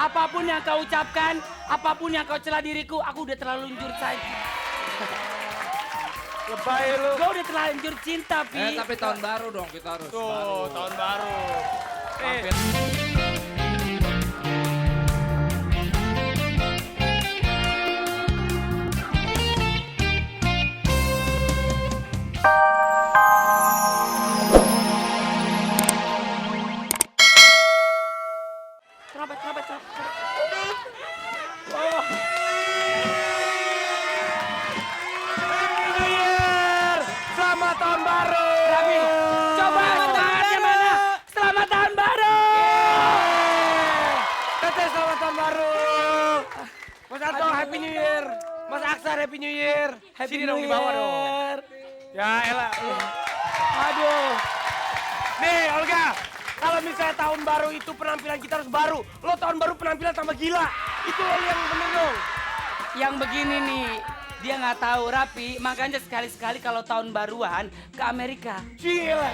Apapun yang kau ucapkan, apapun yang kau celah diriku, aku udah terlanjur saja. Lebay lu. Gue udah terlanjur cinta, Pi. Tapi tahun baru dong kita harus Tuh, baru. tahun baru. Mampir. Kenapa? Oh. Happy New Year! Selamat tahun baru! Rabi, coba tangannya mana? Selamat tahun baru! Tete selamat tahun baru! Mas Anto, Happy New Year! Mas Aksar, Happy New Year! Happy Sini New dong, di bawah dong. Year. Ya elah. Aduh. Nih Olga, kalau misalnya tahun baru itu penampilan kita harus baru. Lo tahun baru penampilan tambah gila. Itu lo yang bener dong. Yang begini nih, dia nggak tahu Rapi, makanya sekali-sekali kalau tahun baruan ke Amerika. Gila.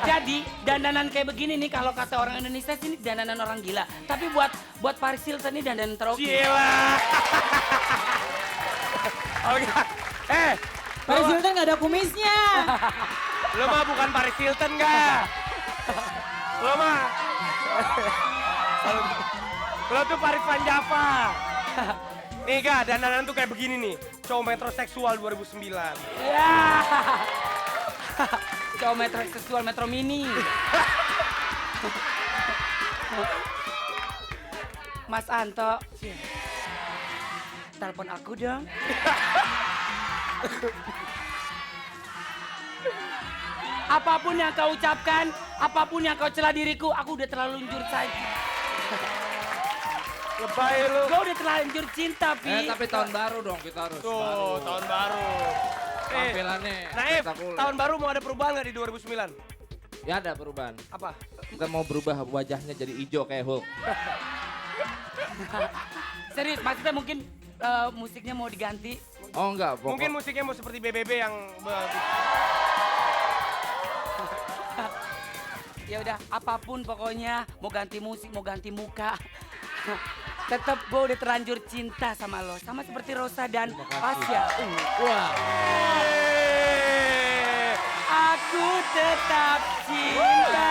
Jadi dandanan kayak begini nih kalau kata orang Indonesia sini dandanan orang gila. Tapi buat Paris Hilton ini dandanan teroki. Gila. Olga, Paris Hilton nggak ada kumisnya. lo mah bukan Paris Hilton gak? Lo mah. Lo tuh Paris Van Java. Nih Ga, dandanan tuh kayak begini nih. Cowok metroseksual 2009. Ya. Cowok metro seksual metro mini. Mas Anto. Telepon aku dong. Apapun yang kau ucapkan, apapun yang kau celah diriku, aku udah terlanjur saja. Lebay lu. Gue udah terlanjur cinta, Pi. Tapi tahun baru dong kita harus Tuh, baru. tahun baru. Tampilannya Naif, spektakuler. tahun baru mau ada perubahan nggak di 2009? Ya ada perubahan. Apa? Kita mau berubah wajahnya jadi hijau kayak Hulk. Serius, maksudnya mungkin musiknya mau diganti. Oh enggak, pokok. Mungkin musiknya mau seperti BBB yang bagus. Ya udah, apapun pokoknya, mau ganti musik, mau ganti muka. Tetap gue udah terlanjur cinta sama lo, sama seperti Rosa dan Pasya. Wah. Aku tetap cinta.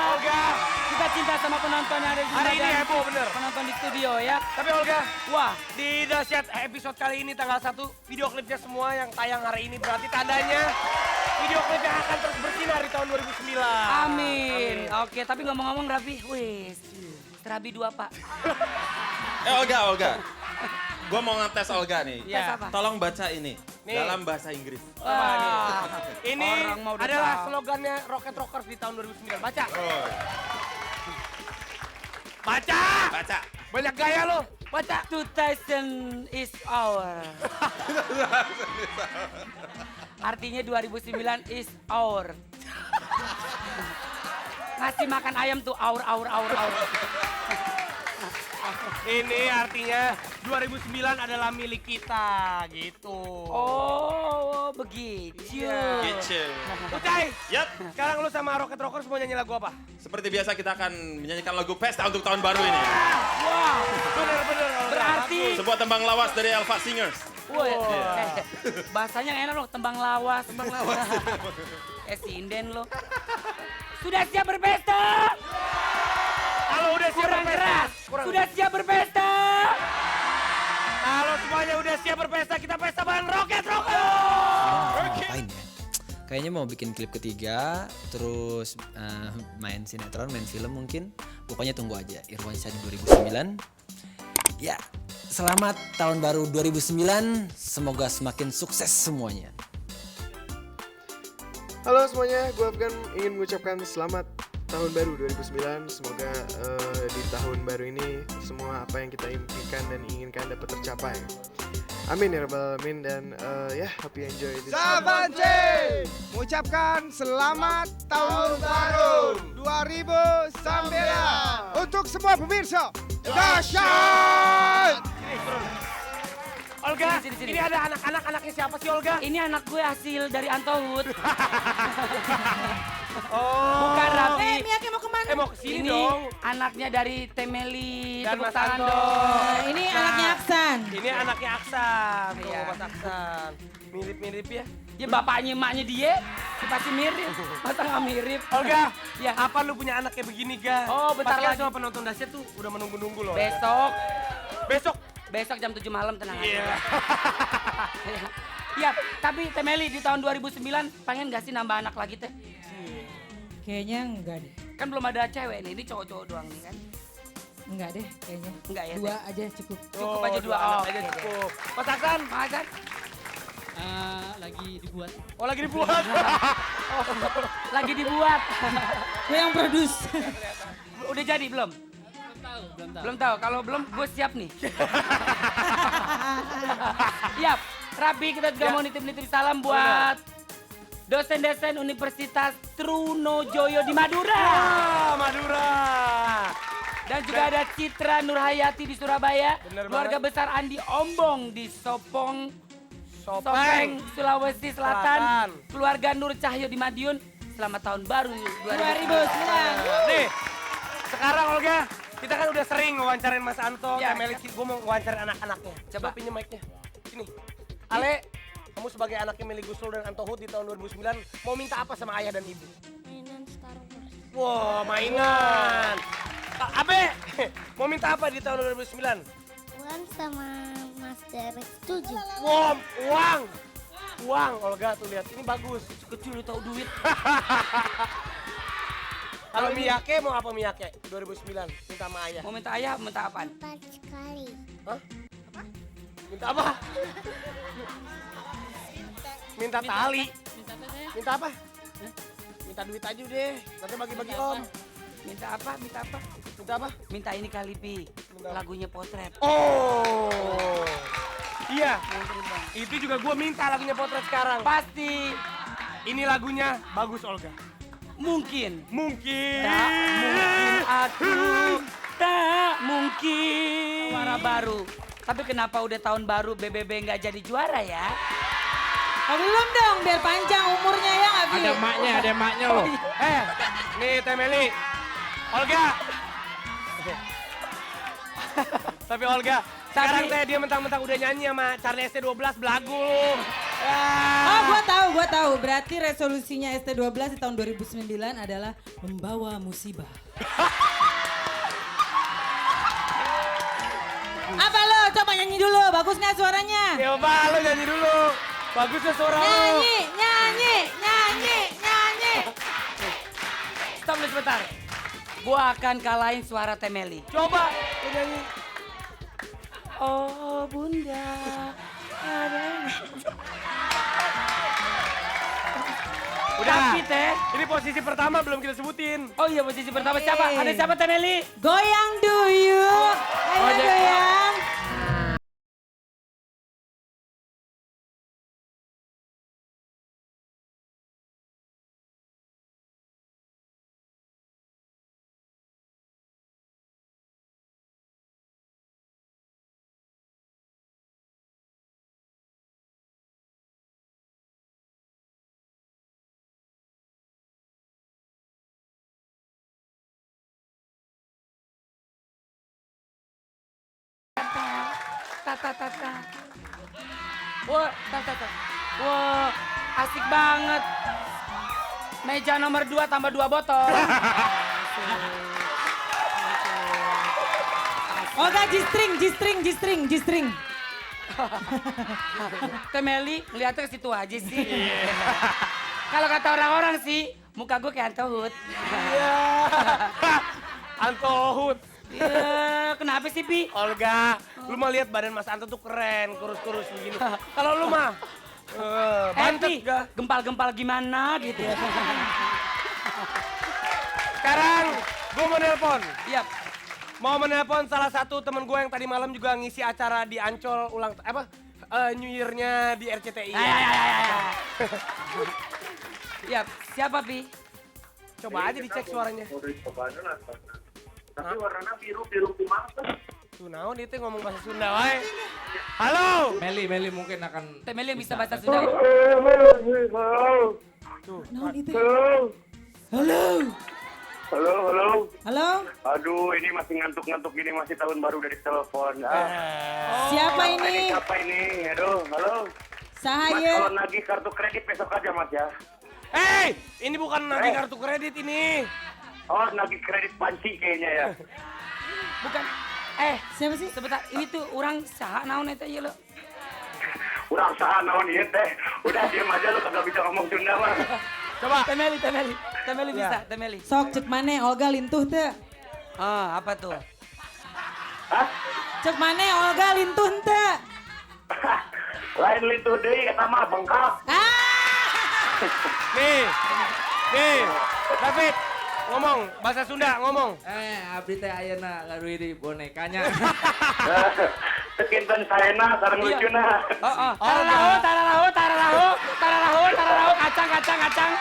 Olga, Kita cinta sama penonton yang ada di hari sini ini dan heboh bener. penonton di studio ya. Tapi Olga, Wah, di Dahsyat episode kali ini tanggal 1, video klipnya semua yang tayang hari ini berarti tandanya video klip yang akan terus bersinar di tahun 2009. amin. Oke, tapi ngomong-ngomong Rafi, wis, Terabi 2 Pak. Olga. Gua mau ngetes Olga nih. Tes apa? Tolong baca ini Nih. dalam bahasa Inggris. Wah, Ini orang mau udah adalah tahu. slogannya Rocket Rockers di tahun 2009. Baca. Oh, Baca. baca. Banyak gaya lo. Baca. 2000 is our. Artinya 2009 is our. Ngasih makan ayam tuh our. Ini artinya 2009 adalah milik kita gitu. Oh, begitu. Iya. Gitu. Ucai, Yap, sekarang lu sama Rocket Rockers mau nyanyi lagu apa? seperti biasa kita akan menyanyikan lagu pesta untuk tahun baru ini. Wah, Bener. berarti, Sebuah tembang lawas dari Elva Singers. woi, bahasanya enak loh, tembang lawas. Tembang lawas. Sinden lo. Sudah siap berpesta? Kalau udah siap Kurang berpesta. keras. Sudah siap berpesta? Kalau semuanya udah siap berpesta, kita pesta bareng Rocket Rockers. Ngapain ya? Kayaknya mau bikin klip ketiga, terus main sinetron, main film mungkin. Pokoknya tunggu aja, Irwansyah di 2009. Ya, selamat tahun baru 2009, semoga semakin sukses semuanya. Halo semuanya, gue Afgan ingin mengucapkan selamat tahun baru 2009. Semoga di tahun baru ini semua apa yang kita impikan dan inginkan dapat tercapai. Amin ya rabbal alamin, dan ya hope you enjoy this. Sahabat C, mengucapkan selamat tahun baru 2009 untuk semua pemirsa Dahsyat. Olga, Sini. ini ada anak-anak, anaknya siapa sih Olga? Ini anak gue hasil dari Antohut. Oh. Bukan Rafi. Miyake mau kemana? mau kesini Ini dong. anaknya dari Temeli, Dan tepuk Mas tangan Anto. dong. Nah, ini anaknya Aksan. Ini anaknya Aksan. Tuh, Iya. Mas Aksan. Mirip-mirip ya. Ya bapaknya emaknya dia, pasti mirip. Masa nggak mirip? Olga, Ya. apa lu punya anak kayak begini, Ga? Oh, bentar Pasti kan lagi. semua penonton dahsyat tuh udah menunggu-nunggu loh. Besok, Besok. jam 7 malam tenang Iya. aja. Ya, tapi Temeli di tahun 2009 pengen gak sih nambah anak lagi teh? Kayaknya enggak deh. Kan belum ada cewek nih, ini cowok-cowok doang nih kan. Enggak deh kayaknya. Enggak ya? Dua aja cukup. Cukup aja dua. anak Oh, aja oke, cukup. Mas Aksan, Mas kan? Lagi dibuat. oh lagi dibuat. Lagi dibuat. Gue yang produce. Udah jadi belum? Belum tahu. Belum tahu. Kalau belum, gue siap nih. Siap. Rapi, kita juga mau nitip-nitip salam buat dosen-dosen Universitas Trunojoyo di Madura. Ah, Madura. Dan juga ada Citra Nurhayati di Surabaya. Bener Keluarga banget. besar Andi Ombong di Sopeng, Sopeng. Sulawesi Selatan. Selatan. Keluarga Nur Cahyo di Madiun. Selamat tahun baru 2009. Nih, sekarang Olga, kita kan udah sering wawancarain Mas Anto, Ya, Temeli, gue mau wawancarain anak-anaknya. Coba pinjem mic-nya. Sini. Ale, kamu sebagai anaknya Meli Guslo dan Anto Hud di tahun 2009, mau minta apa sama ayah dan ibu? Mainan Star Wars. Wah, mainan. Abe, mau minta apa di tahun 2009? Uang sama Mas Derek 7. Wah, uang. Uang, Olga tuh lihat, ini bagus. Kecil lu tau duit. Kalau Miyake mau apa Miyake 2009? Minta sama ayah. Mau minta ayah, minta apaan? 4 sekali. Hah? Minta apa? Minta tali. Minta apa? Minta duit aja deh. Nanti bagi-bagi om. Minta apa? Minta apa? Minta apa? Minta ini kali, Pi. Lagunya Potret. Oh. Iya. Itu juga gue minta lagunya Potret sekarang. Pasti. Ini lagunya bagus Olga. Mungkin. Mungkin. Tak mungkin aku. Tak mungkin. Suara baru. Tapi kenapa udah tahun baru BBB nggak jadi juara ya? Oh, belum dong, biar panjang umurnya ya nggak Bi? Ada emaknya loh. Nih Temeli. Olga. Tapi Olga, sekarang teh dia mentang-mentang udah nyanyi sama Charlie ST12 belagu. Oh, gua tahu. Berarti resolusinya ST12 di tahun 2009 adalah membawa musibah. Apa lo? Coba nyanyi dulu, bagus nggak suaranya? Coba lo nyanyi dulu. Bagusnya suara lo. Nyanyi. Stop dulu sebentar. Gua akan kalahin suara Temeli. Coba lo nyanyi. Oh bunda, ada. Udah. Tapi teh. Ini posisi pertama belum kita sebutin. Oh iya posisi pertama siapa? Ada siapa Temeli? Goyang duyung. Ayo goyang. Tata. Wah, tata. Wah, asik banget. Meja nomor 2 tambah 2 botol. Oh enggak, G-string. Temeli ngeliatnya ke situ aja sih. Kalau kata orang-orang sih, muka gue kayak Anto Hud. Anto Hud. Iya, kenapa sih, Pi? Olga, lu mah lihat badan Mas Anto tuh keren, kurus-kurus begini. Kalau lu mah Pi, bantet gak? gempal-gempal gimana gitu. Sekarang gue mau nelpon. Iya. Mau menelpon salah satu temen gue yang tadi malam juga ngisi acara di Ancol New Year-nya di RCTI. Iya, siapa, Pi? Coba aja dicek suaranya. Tapi warnanya biru kumang. Tuh naon itu ngomong bahasa Sunda wae. Halo. Meli mungkin akan Temeli yang bisa bahasa Sunda. Tuh. Naon itu? Halo. Halo. Halo, halo. Halo, Aduh, ini masih ngantuk-ngantuk gini, masih tahun baru dari telepon. siapa ini? Siapa ini? Aduh, halo. Mas, Sahaya. kalau nagih kartu kredit besok aja, Mas ya. Ini bukan nagih kartu kredit ini. Oh, nagih kredit panci kayaknya ya. Bukan. Siapa sih? Sebentar, ini tuh orang saha naon eta ieu lo. Urang saha naon ieu teh. Udah diam aja lu kagak bisa ngomong Sunda mah. Coba. Temeli bisa, Temeli. Sok cek mana Olga lintuh teh. Apa tuh? Hah? Cek mana Olga lintuh teh. Lain lintuh deui eta mah bengkak. Nih, David, ngomong bahasa Sunda, ngomong. abdi teh ayeuna ngaruhi di bonekanya. Tekinten saena sareng lucuna. Tararaho, kacang.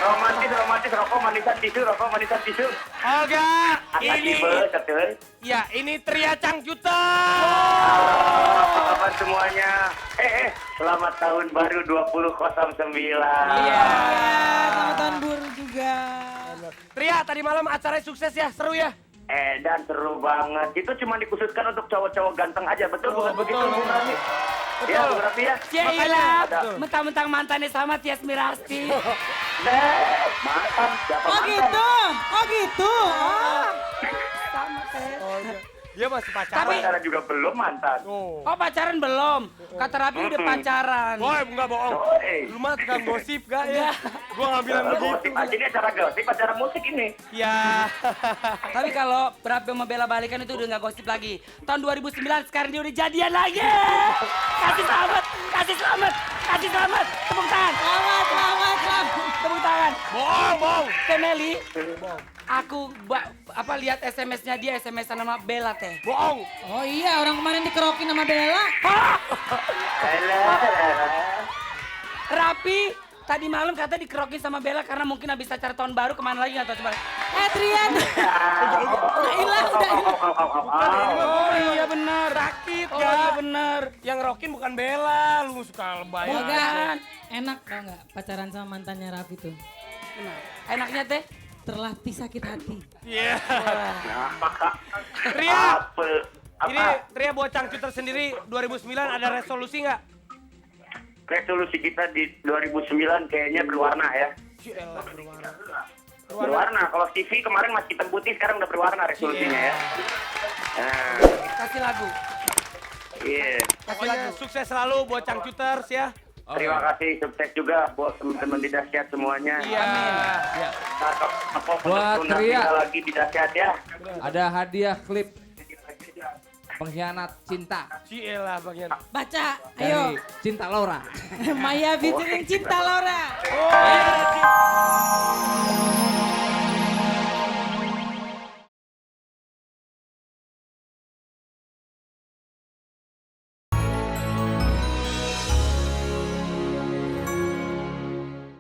Romantis, rokok manisan tisu. Olga, ini. Betul. Ya, ini Tria Cangcuter. Apa kabar semuanya? Selamat tahun baru 2009. Iya, selamat tahun baru juga. Tria, tadi malam acaranya sukses ya, seru ya? Dan seru banget. Itu cuma dikhususkan untuk cowok-cowok ganteng aja, betul bukan begitu, Bung Raffi? Ya, Bung Raffi ya? Cielah, mentang-mentang mantannya sama Tias Mirasti. Mantan, siapa Oh mantan? gitu, oh gitu. Sama teh. Dia masih pacaran. Tapi- Pacaran juga belum mantan. Oh. Oh pacaran belum? Kata Rapi udah pacaran. Boy, enggak bohong. Lu mah tukang gosip gak ya? Gua nggak bilang begitu. Gosip aja ini acara gosip, acara musik ini. Ya. Tapi kalau Rapi sama Bella balikan itu udah nggak gosip lagi. Tahun 2009 sekarang dia udah jadian lagi. Kasih selamat. Tepuk tangan. Selamat. Tepuk tangan. Bohong. Temeli. Aku lihat SMS-nya dia, SMS nama Bella teh. Bohong. Oh iya, orang kemarin dikerokin sama Bella. Rapi tadi malam kata dikerokin sama Bella karena mungkin habis acara tahun baru kemana lagi nggak tahu coba. Trian. Udah hilang. Oh iya benar. Sakit Oh ya. iya benar. Yang rokin bukan Bella, lu suka lebay. Olga, enak tau nggak pacaran sama mantannya Raffi tuh? Enaknya teh? Terlatih sakit hati. Iya. Ria. Ini Tria buat Cangcuter sendiri 2009 ada resolusi nggak? Resolusi kita di 2009 kayaknya berwarna ya. Berwarna. Kalau TV kemarin masih hitam putih, sekarang udah berwarna resolusinya ya. Nah, Kasih lagu. iya. Pokoknya sukses selalu buat Cangcuters ya. Terima kasih, sukses juga buat teman-teman di Dahsyat semuanya. Iya. Buat Ria. Lagi di Dahsyat ya. Ada hadiah klip Pengkhianat Cinta Cielah bagian. Baca, dari ayo. Cinta Laura. Maya featuring Cinta Laura. Oh,